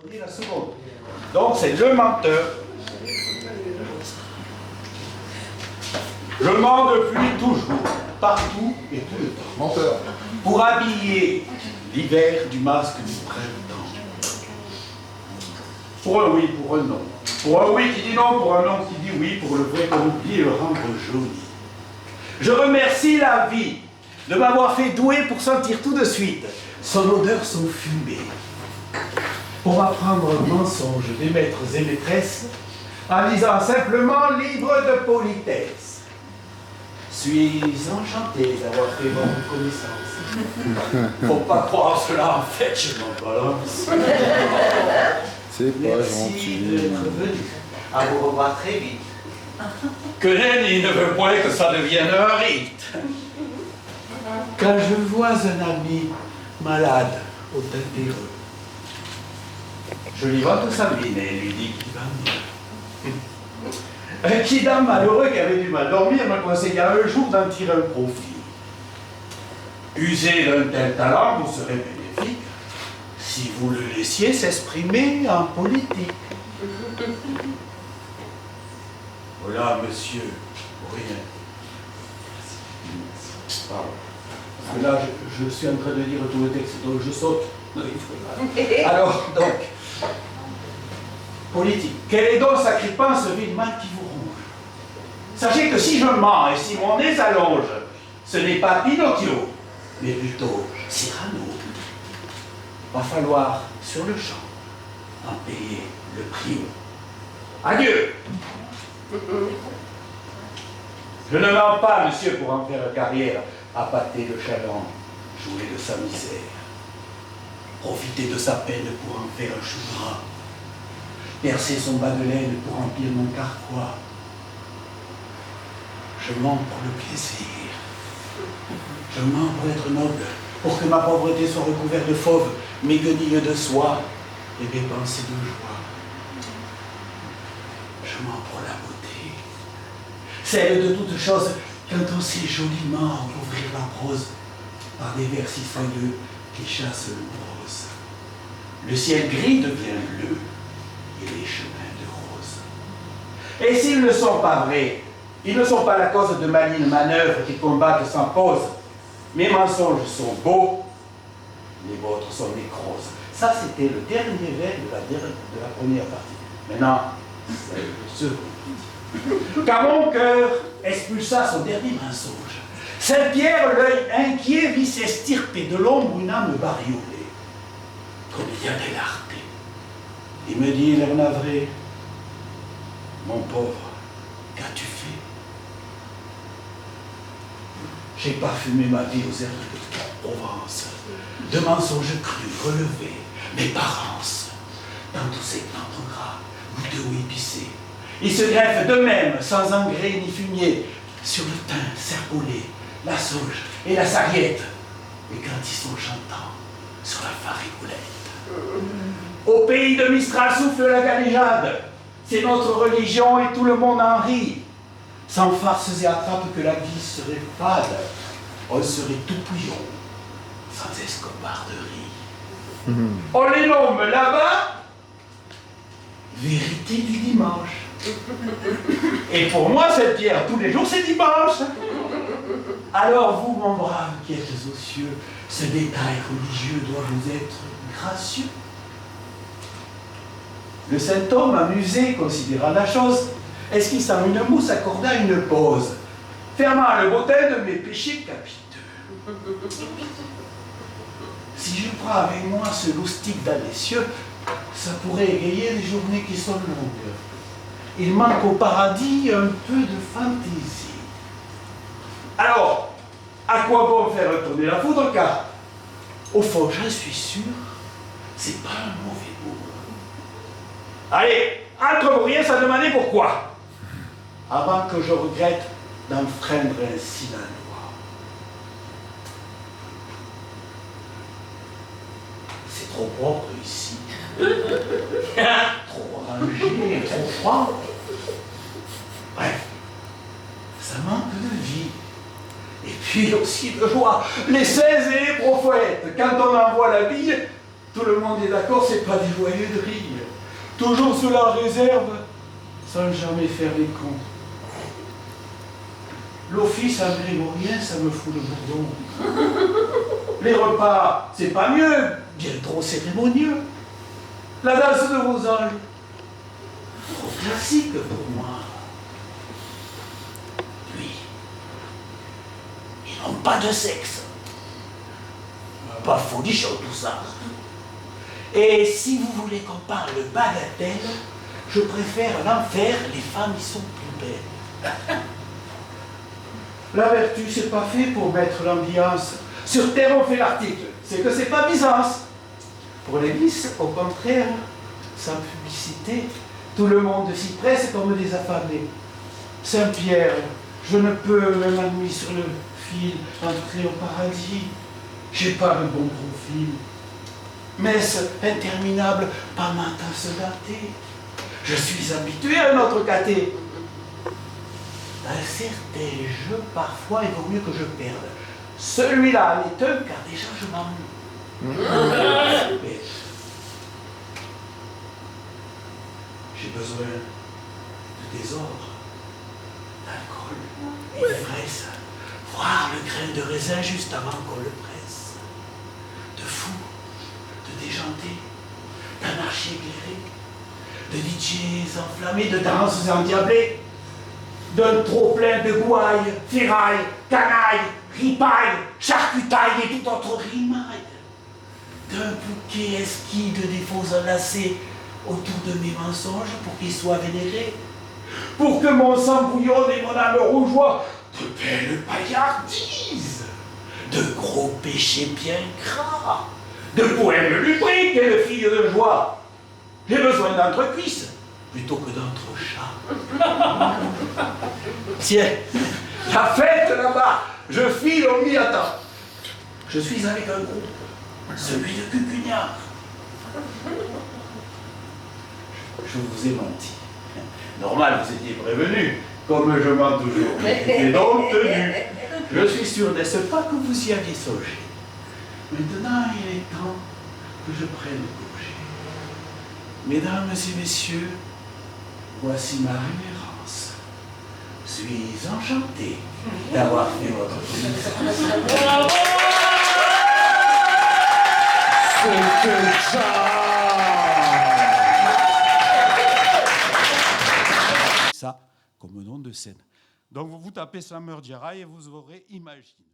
Prenez la seconde. Donc c'est le menteur. Je mens depuis toujours, partout et tout le temps. Menteur. Pour habiller l'hiver du masque du printemps. Pour un oui, pour un non. Pour un oui qui dit non, pour un non qui dit oui, pour le vrai qu'on oublie et le rendre joli. Je remercie la vie de m'avoir fait douer pour sentir tout de suite son odeur, son fumé. Pour m'apprendre un mensonge des maîtres et maîtresses en lisant simplement livre de politesse. Suis enchanté d'avoir fait votre connaissance. Faut pas croire cela, en fait, je m'en balance. C'est pas Merci gentil. d'être venu. À vous revoir très vite. Que nenni ne veut point que ça devienne un rite. Quand je vois un ami malade au teint terreux, je lui vante sa mine et lui dis qu'il va mieux. Un kidam malheureux qui avait du mal dormir me conseilla un jour d'en tirer un profit. User d'un tel talent vous serait bénéfique si vous le laissiez s'exprimer en politique. Voilà, monsieur, rien. Pardon. Parce que là, je suis en train de lire tout le texte, donc je saute. Non, il faut pas. Alors, donc, politique. Quel est donc sacripant ce vil mal qui vous ronge? Sachez que si je mens et si mon nez s'allonge, ce n'est pas Pinocchio, mais plutôt Cyrano. Va falloir, sur le champ, en payer le prix. Adieu! Je ne mens pas, monsieur, pour en faire carrière, appâter le chaland, jouer de sa misère, profiter de sa peine pour en faire un chou gras, percer son bas de laine pour remplir mon carquois. Je mens pour le plaisir. Je mens pour être noble, pour que ma pauvreté soit recouverte de fauve, mes guenilles de soie et mes pensées de joie. Je mens pour la beauté, celle de toutes choses, quand on sait joliment ouvrir la prose par des vers si feuilleux qui chassent le rose. Le ciel gris devient bleu et les chemins de rose. Et s'ils ne sont pas vrais, ils ne sont pas la cause de malignes manœuvres qui combattent sans pause. Mes mensonges sont beaux, les vôtres sont nécroses. Ça, c'était le dernier vers de la première partie. Maintenant, c'est le second. Car mon cœur expulsa son dernier mensonge. Saint-Pierre, l'œil inquiet, vit s'estirper de l'ombre une âme bariolée, comédien dell'arte. Il me dit, l'air navré, mon pauvre, qu'as-tu fait? J'ai parfumé ma vie aux herbes de Provence, de mensonges crus, relevés, mes parences, dans tous ces plantes gras, goûteux ou épicés. Ils se greffent d'eux-mêmes, sans engrais ni fumier, sur le thym serpolé, la sauge et la sarriette, et quand ils sont chantants, sur la farigoulette. Au pays de Mistral souffle la galéjade, c'est notre religion et tout le monde en rit. Sans farces et attrapes que la vie serait fade, on serait tout pouillon, sans escobarderie. On les nomme là-bas vérité du dimanche. Et pour moi, cette pierre, tous les jours, c'est dimanche. Alors vous, mon brave, qui êtes aux cieux, ce détail religieux doit vous être gracieux. Le saint homme, amusé, considéra la chose, esquissant une mousse, accorda une pause, fermant le bottin de mes péchés capiteux. Si je prends avec moi ce loustic dans les cieux, ça pourrait égayer les journées qui sont longues. Il manque au paradis un peu de fantaisie. Alors, à quoi bon faire retourner la foudre, car, au fond, j'en suis sûr, c'est pas un mauvais mot. Allez, entre vous rien, ça demandait pourquoi. Avant que je regrette d'enfreindre ainsi la loi. C'est trop propre ici. Trop rangé, trop froid. Bref, ça manque de vie. Et puis aussi de joie. Les 16 et les prophètes, quand on envoie la bille, Tout le monde est d'accord, c'est pas des joyeux de rire. Toujours sous la réserve, sans jamais faire les cons. L'office à grégorien, ça me fout le bourdon. Les repas, c'est pas mieux, bien trop cérémonieux. La danse de vos anges, trop classique pour moi. Lui, ils n'ont pas de sexe. Pas folichon tout ça. Et si vous voulez qu'on parle bagatelle, je préfère l'enfer, les femmes y sont plus belles. La vertu, c'est pas fait pour mettre l'ambiance. Sur Terre, on fait l'article. C'est que c'est pas Byzance. Pour les vices, au contraire, sans publicité, tout le monde s'y presse comme des affamés. Saint-Pierre, je ne peux, même la nuit sur le fil, entrer au paradis. J'ai pas le bon profil. Messe interminable, pas ma tasse gâtée. Je suis habitué à un autre caté. Dans certains jeux, parfois, il vaut mieux que je perde. Celui-là n'est un, car déjà je m'ennuie. J'ai besoin de désordre, d'alcool et d'ivresse. Voir le grain de raisin juste avant qu'on le presse. De fou, de déjanté, d'anarchie éclairée, de DJs enflammés, de danses endiablées, d'un trop-plein de gouailles, ferrailles, canailles, ripailles, charcutailles et tout autre rimaille, d'un bouquet esquis de défauts enlacés autour de mes mensonges pour qu'ils soient vénérés, pour que mon sang bouillonne et mon âme rougeoie de belles paillardises, de gros péchés bien gras, de poèmes lubriques et de filles de joie. J'ai besoin d'entrecuisses plutôt que d'entre-chats. Tiens, la fête là-bas, je file au mi-temps. Je suis avec un groupe, celui de Cucugnard. Je vous ai menti. Normal, vous étiez prévenu, comme je mens toujours. Et donc tenu. Je suis sûr, n'est-ce pas, que vous y aviez songé. Maintenant, il est temps que je prenne congé. Mesdames et messieurs, voici ma révérence. Suis enchanté d'avoir fait votre connaissance. C'était Ça, comme nom de scène. Donc vous tapez Slammer Jedi et vous aurez imaginé.